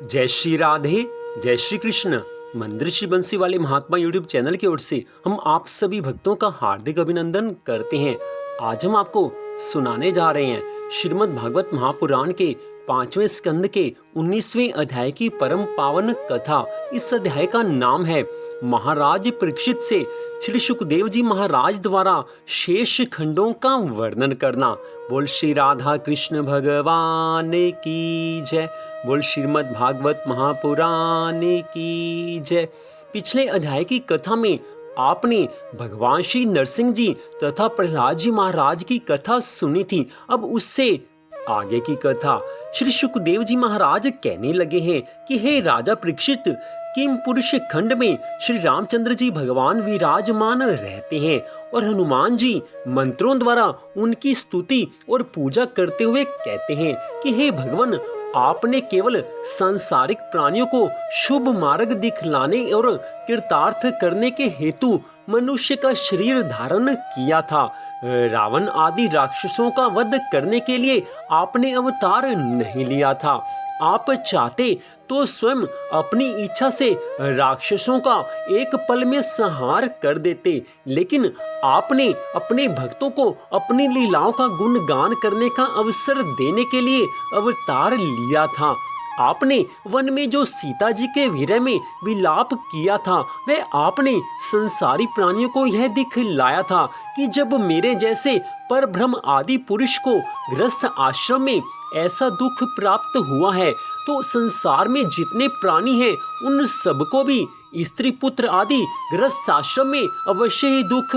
जय श्री राधे, जय श्री कृष्ण। मंदिर श्री बंसी वाले महात्मा यूट्यूब चैनल की ओर से हम आप सभी भक्तों का हार्दिक अभिनंदन करते हैं। आज हम आपको सुनाने जा रहे हैं श्रीमद् भागवत महापुराण के 5वें स्कंद के 19वें अध्याय की परम पावन कथा। इस अध्याय का नाम है महाराज परीक्षित से श्री सुखदेव जी महाराज द्वारा शेष खंडों का वर्णन करना। बोल श्री राधा कृष्ण भगवान की जय। बोल श्रीमद् भागवत महापुराण की जय। पिछले अध्याय की कथा में आपने भगवान श्री नरसिंह जी तथा प्रहलाद जी महाराज की कथा सुनी थी। अब उससे आगे की कथा श्री सुखदेव जी महाराज कहने लगे हैं कि हे राजा परीक्षित, किम पुरुष खंड में श्री रामचंद्र जी भगवान विराजमान रहते हैं और हनुमान जी मंत्रों द्वारा उनकी स्तुति और पूजा करते हुए कहते हैं कि हे भगवान, आपने केवल सांसारिक प्राणियों को शुभ मार्ग दिखलाने और कृतार्थ करने के हेतु मनुष्य का शरीर धारण किया था। रावण आदि राक्षसों का वध करने के लिए आपने अवतार नहीं लिया था। आप चाहते तो स्वयं अपनी इच्छा से राक्षसों का एक पल में संहार कर देते, लेकिन आपने अपने भक्तों को अपनी लीलाओं का गुणगान करने का अवसर देने के लिए अवतार लिया था। आपने वन में जो सीता जी के विरह में विलाप किया था, वह आपने संसारी प्राणियों को यह दिखलाया था कि जब मेरे जैसे परब्रह्म आदि पुरुष को गृहस्थ आश्रम में ऐसा दुख प्राप्त हुआ है, तो संसार में जितने प्राणी हैं उन सबको भी स्त्री पुत्र आदि गृहस्थ आश्रम में अवश्य ही दुख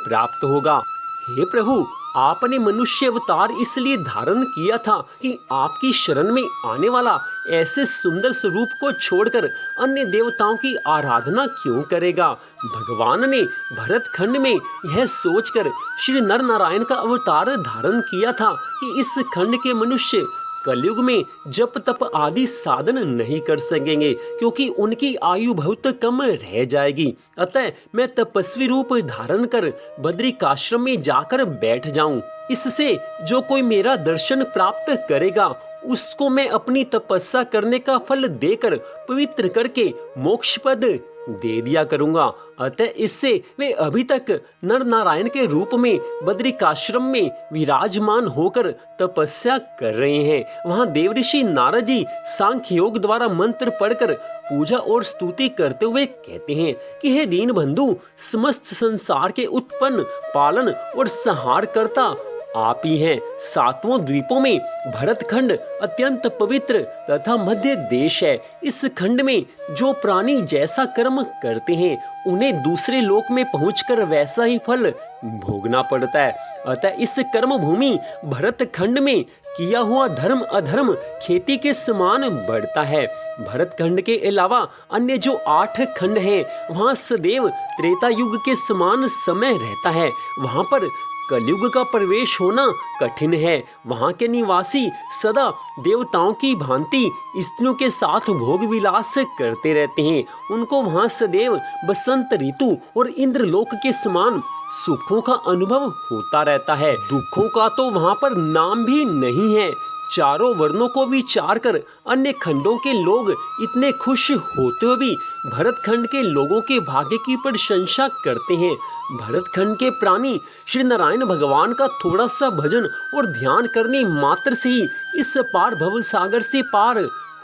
प्राप्त होगा। हे प्रभु, आपने मनुष्य अवतार इसलिए धारण किया था कि आपकी शरण में आने वाला ऐसे सुंदर स्वरूप को छोड़कर अन्य देवताओं की आराधना क्यों करेगा। भगवान ने भरत खंड में यह सोचकर श्री नर नारायण का अवतार धारण किया था कि इस खंड के मनुष्य कलयुग में जप तप आदि साधन नहीं कर सकेंगे, क्योंकि उनकी आयु बहुत कम रह जाएगी। अतः मैं तपस्वी रूप धारण कर बद्रिकाश्रम में जाकर बैठ जाऊं। इससे जो कोई मेरा दर्शन प्राप्त करेगा, उसको मैं अपनी तपस्या करने का फल देकर पवित्र करके मोक्ष पद दे दिया करूंगा। अतः इससे वे अभी तक नर नारायण के रूप में बद्रिकाश्रम में विराजमान होकर तपस्या कर रहे हैं। वहां देवऋषि नारद जी सांख्य योग द्वारा मंत्र पढ़कर पूजा और स्तुति करते हुए कहते हैं कि हे दीन बंधु, समस्त संसार के उत्पन्न पालन और संहार करता आप ही हैं। सातों द्वीपों में भरत खंड अत्यंत पवित्र तथा मध्य देश है। इस खंड में जो प्राणी जैसा कर्म करते हैं, उन्हें दूसरे लोक में पहुंचकर वैसा ही फल भोगना पड़ता है। अतः इस कर्म भूमि भरत खंड में किया हुआ धर्म अधर्म खेती के समान बढ़ता है। भरत खंड के अलावा अन्य जो 8 खंड हैं, वहां सदैव त्रेता युग के समान समय रहता है। वहां पर कलयुग का प्रवेश होना कठिन है। वहां के निवासी सदा देवताओं की भांति स्त्रियों के साथ भोग विलास करते रहते हैं। उनको वहां सदैव बसंत ऋतु और इंद्रलोक के समान सुखों का अनुभव होता रहता है। दुखों का तो वहां पर नाम भी नहीं है। चारों वर्णों को विचार कर अन्य खंडों के लोग इतने खुश होते हुए भी भरत खंड के लोगों के भाग्य की प्रशंसा करते हैं। भरत खंड के प्राणी श्री नारायण भगवान का थोड़ा सा भजन और ध्यान करने मात्र से ही इस पार भव सागर से पार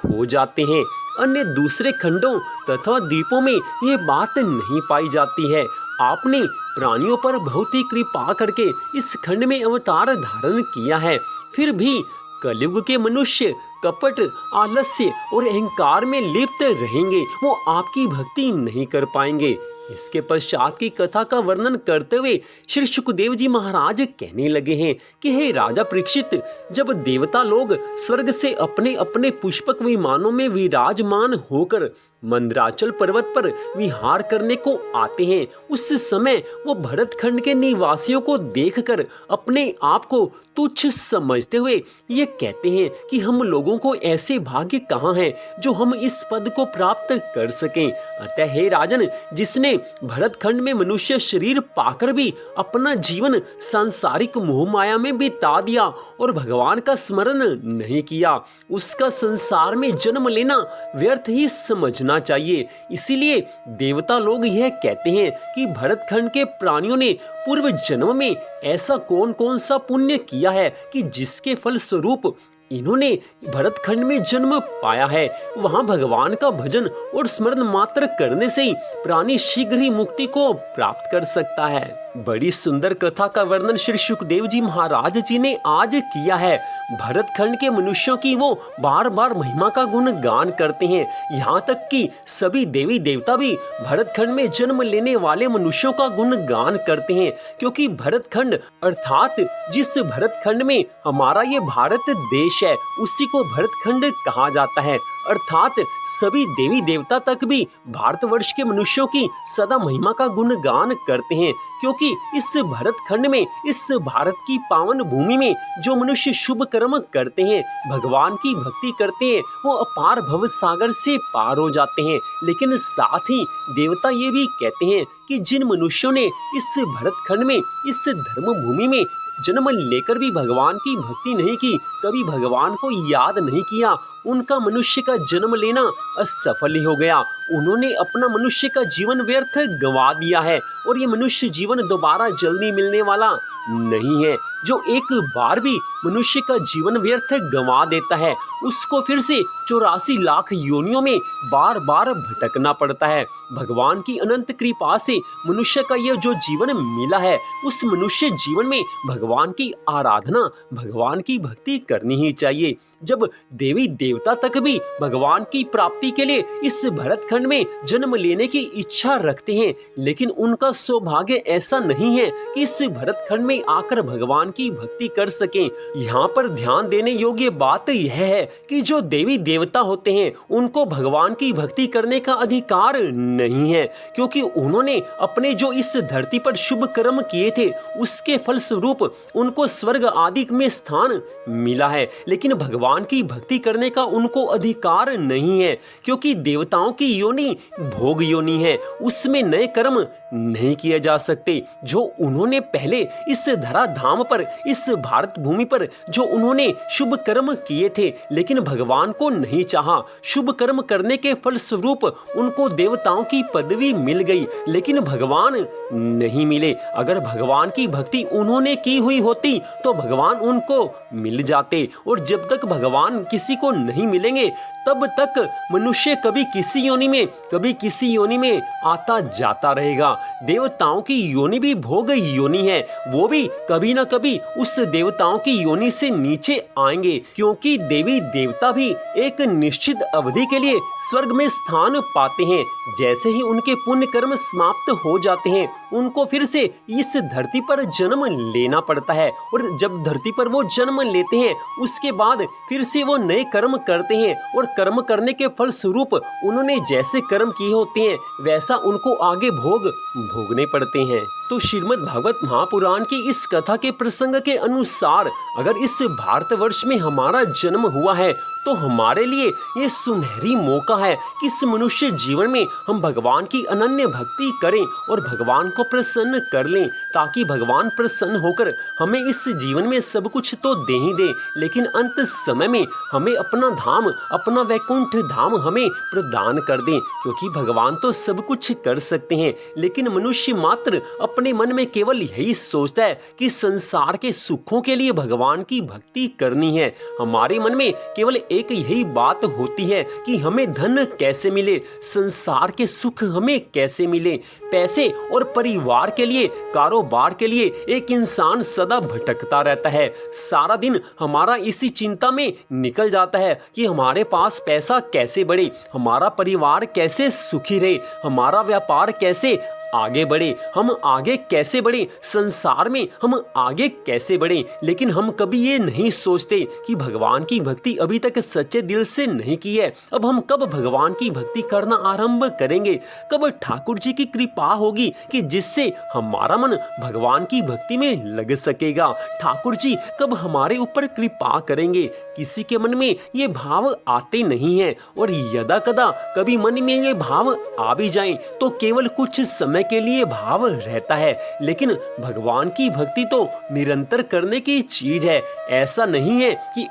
हो जाते हैं। अन्य दूसरे खंडों तथा द्वीपों में ये बात नहीं पाई जाती है। आपने प्राणियों पर बहुत ही कृपा करके इस खंड में अवतार धारण किया है। फिर भी कलयुग के मनुष्य कपट, आलस्य और अहंकार में लिप्त रहेंगे। वो आपकी भक्ति नहीं कर पाएंगे। इसके पश्चात की कथा का वर्णन करते हुए श्री सुखदेव जी महाराज कहने लगे हैं कि हे राजा परीक्षित, जब देवता लोग स्वर्ग से अपने अपने पुष्पक विमानों में विराजमान होकर मंदराचल पर्वत पर विहार करने को आते हैं। उस समय वो भरतखंड के निवासियों को देखकर अपने आप को तुच्छ समझते हुए ये कहते हैं कि हम लोगों को ऐसे भाग्य कहाँ हैं जो हम इस पद को प्राप्त कर सकें। अतः हे राजन, जिसने भरतखंड में मनुष्य शरीर पाकर भी अपना जीवन सांसारिक मोह माया में बिता दिया और भगवान का स्मरण नहीं किया, उसका संसार में जन्म लेना व्यर्थ ही समझना चाहिए। इसीलिए देवता लोग यह कहते हैं कि भरतखंड के प्राणियों ने पूर्व जन्म में ऐसा कौन कौन सा पुण्य किया है कि जिसके फल स्वरूप इन्होंने भरतखंड में जन्म पाया है। वहां भगवान का भजन और स्मरण मात्र करने से ही प्राणी शीघ्र ही मुक्ति को प्राप्त कर सकता है। बड़ी सुंदर कथा का वर्णन श्री सुखदेव जी महाराज जी ने आज किया है। भरतखंड के मनुष्यों की वो बार बार महिमा का गुण गान करते हैं। यहाँ तक कि सभी देवी देवता भी भरतखंड में जन्म लेने वाले मनुष्यों का गुण गान करते हैं, क्योंकि भरतखंड अर्थात जिस भरतखंड में हमारा ये भारत देश है उसी को भरतखंड कहा जाता है। अर्थात सभी देवी देवता तक भी भारतवर्ष के मनुष्यों की सदा महिमा का गुणगान करते हैं, क्योंकि इस भरतखंड में, इस भारत की पावन भूमि में जो मनुष्य शुभ कर्म करते हैं, भगवान की भक्ति करते हैं, वो अपार भव सागर से पार हो जाते हैं। लेकिन साथ ही देवता ये भी कहते हैं कि जिन मनुष्यों ने इस भरतखंड में, इस धर्म भूमि में जन्म लेकर भी भगवान की भक्ति नहीं की, कभी भगवान को याद नहीं किया, उनका मनुष्य का जन्म लेना असफल ही हो गया। उन्होंने अपना मनुष्य का जीवन व्यर्थ गंवा दिया है और ये मनुष्य जीवन दोबारा जल्दी मिलने वाला नहीं है। जो एक बार भी मनुष्य का जीवन व्यर्थ गंवा देता है उसको फिर से 84 लाख योनियों में बार बार भटकना पड़ता है। भगवान की अनंत कृपा से मनुष्य का यह जो जीवन मिला है, उस मनुष्य जीवन में भगवान की आराधना, भगवान की भक्ति करनी ही चाहिए। जब देवी देवता तक भी भगवान की प्राप्ति के लिए इस भरतखंड में जन्म लेने की इच्छा रखते हैं, लेकिन उनका सौभाग्य ऐसा नहीं है कि इस भरतखंड में आकर भगवान की भक्ति कर सकें। यहाँ पर ध्यान देने योग्य बात यह है कि जो देवी देवता होते हैं उनको भगवान की भक्ति करने का अधिकार नहीं है, क्योंकि उन्होंने अपने जो इस धरती पर शुभ कर्म किए थे उसके फल स्वरूप उनको स्वर्ग आदि में स्थान मिला है। लेकिन भगवान की भक्ति करने का उनको अधिकार नहीं है, क्योंकि देवताओं की योनि भोग योनि है, उसमें नए कर्म नहीं किए जा सकते। जो उन्होंने पहले इस धरा धाम पर, इस भारत भूमि पर जो उन्होंने शुभ कर्म किए थे, लेकिन भगवान को नहीं चाहा, शुभ कर्म करने के फल स्वरूप उनको देवताओं की पदवी मिल गई, लेकिन भगवान नहीं मिले। अगर भगवान की भक्ति उन्होंने की हुई होती तो भगवान उनको मिल जाते, और जब तक भगवान किसी को नहीं मिलेंगे तब तक मनुष्य कभी किसी योनि में, कभी किसी योनि में आता जाता रहेगा। देवताओं की योनि भी भोग योनि है, वो भी कभी ना कभी उस देवताओं की योनि से नीचे आएंगे, क्योंकि देवी देवता भी एक निश्चित अवधि के लिए स्वर्ग में स्थान पाते हैं। जैसे ही उनके पुण्य कर्म समाप्त हो जाते हैं उनको फिर से इस धरती पर जन्म लेना पड़ता है, और जब धरती पर वो जन्म लेते हैं उसके बाद फिर से वो नए कर्म करते हैं, और कर्म करने के फल स्वरूप उन्होंने जैसे कर्म किए होते हैं वैसा उनको आगे भोगने पड़ते हैं। तो श्रीमद् भागवत महापुराण की इस कथा के प्रसंग के अनुसार अगर इस भारतवर्ष में हमारा जन्म हुआ है तो हमारे लिए ये सुनहरी मौका है कि इस मनुष्य जीवन में हम भगवान की अनन्य भक्ति करें और भगवान को प्रसन्न कर लें, ताकि भगवान प्रसन्न होकर हमें इस जीवन में सब कुछ तो दे ही दे, लेकिन अंत समय में हमें अपना धाम, अपना वैकुंठ धाम हमें प्रदान कर दें। क्योंकि भगवान तो सब कुछ कर सकते हैं, लेकिन मनुष्य मात्र अपने मन में केवल यही सोचता है कि संसार के सुखों के लिए भगवान की भक्ति करनी है। हमारे मन में केवल एक यही बात होती है कि हमें धन कैसे मिले, संसार के सुख हमें कैसे मिले। पैसे और परिवार के लिए, कारोबार के लिए एक इंसान सदा भटकता रहता है। सारा दिन हमारा इसी चिंता में निकल जाता है कि हमारे पास पैसा कैसे बढ़े, हमारा परिवार कैसे सुखी रहे, हमारा व्यापार कैसे आगे बढ़े, हम आगे कैसे बढ़े, संसार में हम आगे कैसे बढ़े। लेकिन हम कभी ये नहीं सोचते कि भगवान की भक्ति अभी तक सच्चे दिल से नहीं की है। अब हम कब भगवान की भक्ति करना आरंभ करेंगे, कब ठाकुर जी की कृपा होगी कि जिससे हमारा मन भगवान की भक्ति में लग सकेगा। ठाकुर जी कब हमारे ऊपर कृपा करेंगे। किसी के मन में ये भाव आते नहीं हैं, और यदा कदा कभी मन में ये भाव आ भी जाएं तो केवल कुछ समय के लिए भाव रहता है। लेकिन भगवान की भक्ति तो निरंतर करने की चीज है। ऐसा नहीं है कि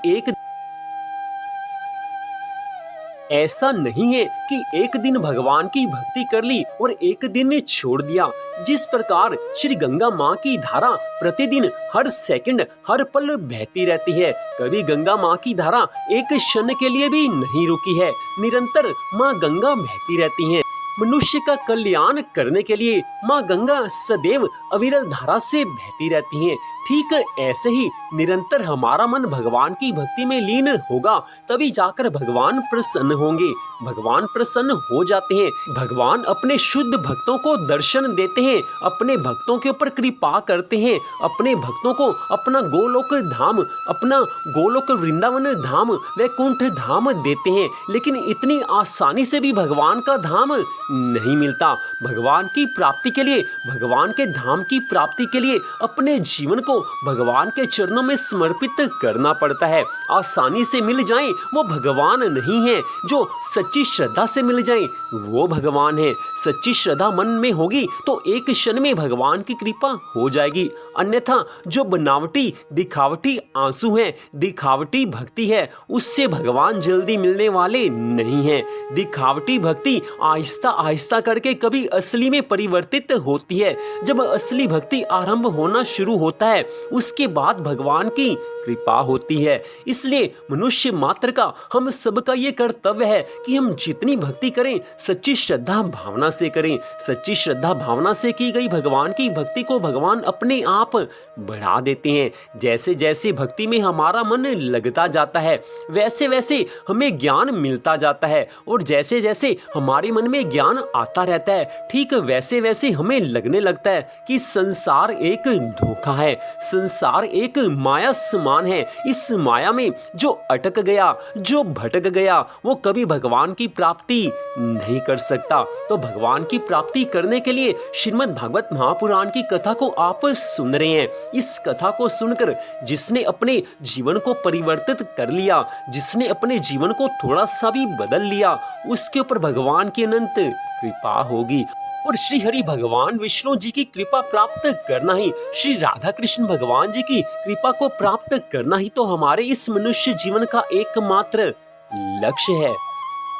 एक दिन भगवान की भक्ति कर ली और एक दिन छोड़ दिया। जिस प्रकार श्री गंगा माँ की धारा प्रतिदिन हर सेकंड हर पल बहती रहती है, कभी गंगा माँ की धारा एक क्षण के लिए भी नहीं रुकी है। निरंतर माँ गंगा बहती रहती हैं। मनुष्य का कल्याण करने के लिए माँ गंगा सदैव अविरल धारा से बहती रहती हैं। ठीक ऐसे ही निरंतर हमारा मन भगवान की भक्ति में लीन होगा, तभी जाकर भगवान प्रसन्न होंगे। भगवान प्रसन्न हो जाते हैं। भगवान अपने शुद्ध भक्तों को दर्शन देते हैं, अपने भक्तों के ऊपर कृपा करते हैं, अपने भक्तों को अपना गोलोक धाम, अपना गोलोक वृंदावन धाम, वैकुंठ धाम देते हैं। लेकिन इतनी आसानी से भी भगवान का धाम नहीं मिलता। भगवान की प्राप्ति के लिए, भगवान के धाम की प्राप्ति के लिए अपने जीवन को भगवान के चरणों में समर्पित करना पड़ता है। आसानी से मिल जाएं वो भगवान नहीं है, जो सच्ची श्रद्धा से मिल जाएं वो भगवान है। सच्ची श्रद्धा मन में होगी तो एक क्षण में भगवान की कृपा हो जाएगी। अन्यथा जो बनावटी दिखावटी आंसू हैं, दिखावटी भक्ति है, उससे भगवान जल्दी मिलने वाले नहीं हैं। दिखावटी भक्ति आहिस्ता आहिस्ता करके कभी असली में परिवर्तित होती है। जब असली भक्ति आरंभ होना शुरू होता है, उसके बाद भगवान की कृपा होती है। इसलिए मनुष्य मात्र का, हम सबका ये कर्तव्य है कि हम जितनी भक्ति करें सच्ची श्रद्धा भावना से करें। सच्ची श्रद्धा भावना से की गई भगवान की भक्ति को भगवान अपने आप बढ़ा देते हैं। जैसे जैसे भक्ति में हमारा मन लगता जाता है, वैसे वैसे हमें ज्ञान मिलता जाता है, और जैसे जैसे हमारे मन में ज्ञान आता रहता है, ठीक वैसे वैसे हमें लगने लगता है कि संसार एक धोखा है, संसार एक माया समान है। इस माया में जो अटक गया, जो भटक गया, वो कभी भगवान की प्राप्ति नहीं कर सकता। तो भगवान की प्राप्ति करने के लिए श्रीमद् भागवत महापुराण की कथा को आप सुन रहे हैं। इस कथा को सुनकर जिसने अपने जीवन को परिवर्तित कर लिया, जिसने अपने जीवन को थोड़ा सा भी बदल लिया, उसके ऊपर भगवान की अनंत कृपा होगी। और श्री हरि भगवान विष्णु जी की कृपा प्राप्त करना ही, श्री राधा कृष्ण भगवान जी की कृपा को प्राप्त करना ही तो हमारे इस मनुष्य जीवन का एकमात्र लक्ष्य है।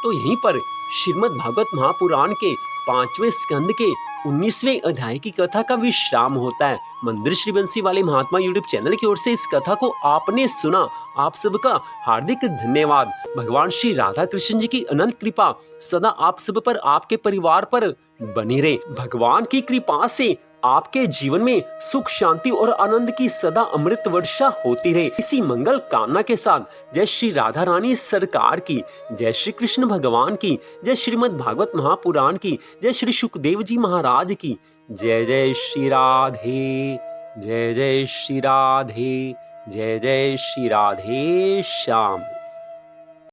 तो यहीं पर श्रीमद् भागवत महापुराण के 5वें स्कंद के 19वें अध्याय की कथा का विश्राम होता है। मंदिर श्री बंसी वाले महात्मा यूट्यूब चैनल की ओर से इस कथा को आपने सुना, आप सबका हार्दिक धन्यवाद। भगवान श्री राधा कृष्ण जी की अनंत कृपा सदा आप सब पर, आपके परिवार पर बनी रहे। भगवान की कृपा से आपके जीवन में सुख शांति और आनंद की सदा अमृत वर्षा होती रहे। इसी मंगल कामना के साथ जय श्री राधा रानी सरकार की, जय श्री कृष्ण भगवान की, जय श्रीमद् भागवत महापुराण की, जय श्री सुखदेव जी महाराज की, जय जय श्री राधे, जय जय श्री राधे, जय जय श्री राधे श्याम।